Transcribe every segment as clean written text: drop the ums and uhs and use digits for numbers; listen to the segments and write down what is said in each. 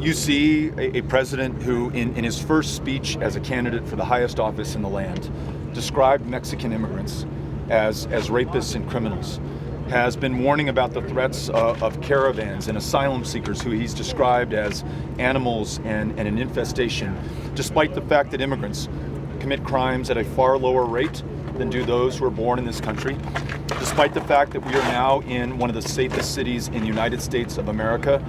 You see a president who, in his first speech as a candidate for the highest office in the land, described Mexican immigrants as rapists and criminals, has been warning about the threats of caravans and asylum seekers who he's described as animals and an infestation, despite the fact that immigrants commit crimes at a far lower rate than do those who are born in this country, despite the fact that we are now in one of the safest cities in the United States of America.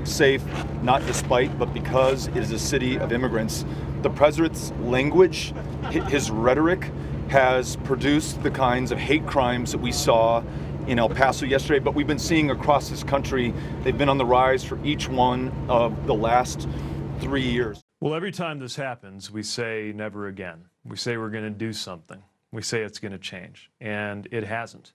Safe, not despite, but because it is a city of immigrants. The president's language, his rhetoric, has produced the kinds of hate crimes that we saw in El Paso yesterday, but we've been seeing across this country. They've been on the rise for each one of the last 3 years. Well, every time this happens, we say never again. We say we're going to do something. We say it's going to change, and it hasn't.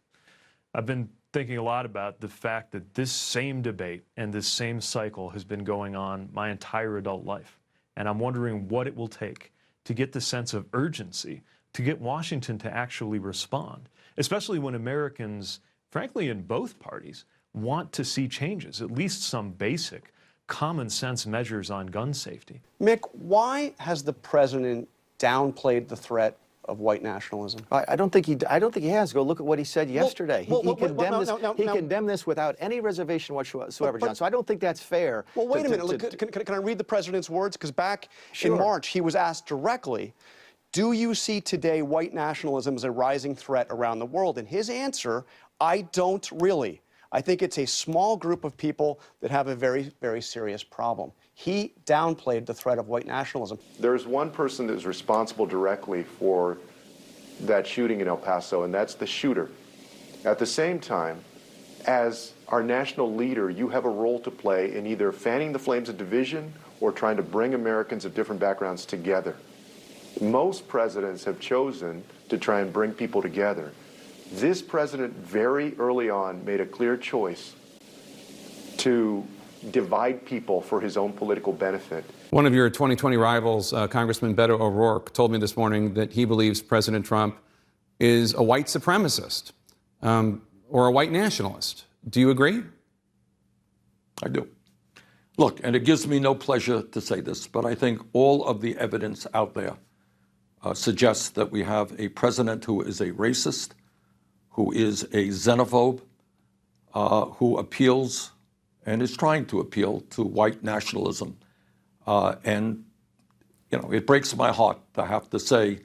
I've been thinking a lot about the fact that this same debate and this same cycle has been going on my entire adult life. And I'm wondering what it will take to get the sense of urgency, to get Washington to actually respond, especially when Americans, frankly, in both parties, want to see changes, at least some basic common sense measures on gun safety. Mick, why has the president downplayed the threat of white nationalism? I don't think he has. Go look at what he said yesterday. He condemned this without any reservation whatsoever, John. So I don't think that's fair. Well, wait a minute. Can I read the president's words? Because back in March, he was asked directly, do you see today white nationalism as a rising threat around the world? And his answer, I don't really. I think it's a small group of people that have a very, very serious problem. He downplayed the threat of white nationalism. There's one person that is responsible directly for that shooting in El Paso, and that's the shooter. At the same time, as our national leader, you have a role to play in either fanning the flames of division or trying to bring Americans of different backgrounds together. Most presidents have chosen to try and bring people together. This president very early on made a clear choice to divide people for his own political benefit. One of your 2020 rivals, Congressman Beto O'Rourke, told me this morning that he believes President Trump is a white supremacist or a white nationalist. Do you agree? I do. Look, and it gives me no pleasure to say this, but I think all of the evidence out there suggests that we have a president who is a racist, who is a xenophobe, who appeals and is trying to appeal to white nationalism. And, you know, it breaks my heart to have to say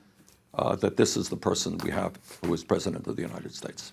that this is the person we have who is president of the United States.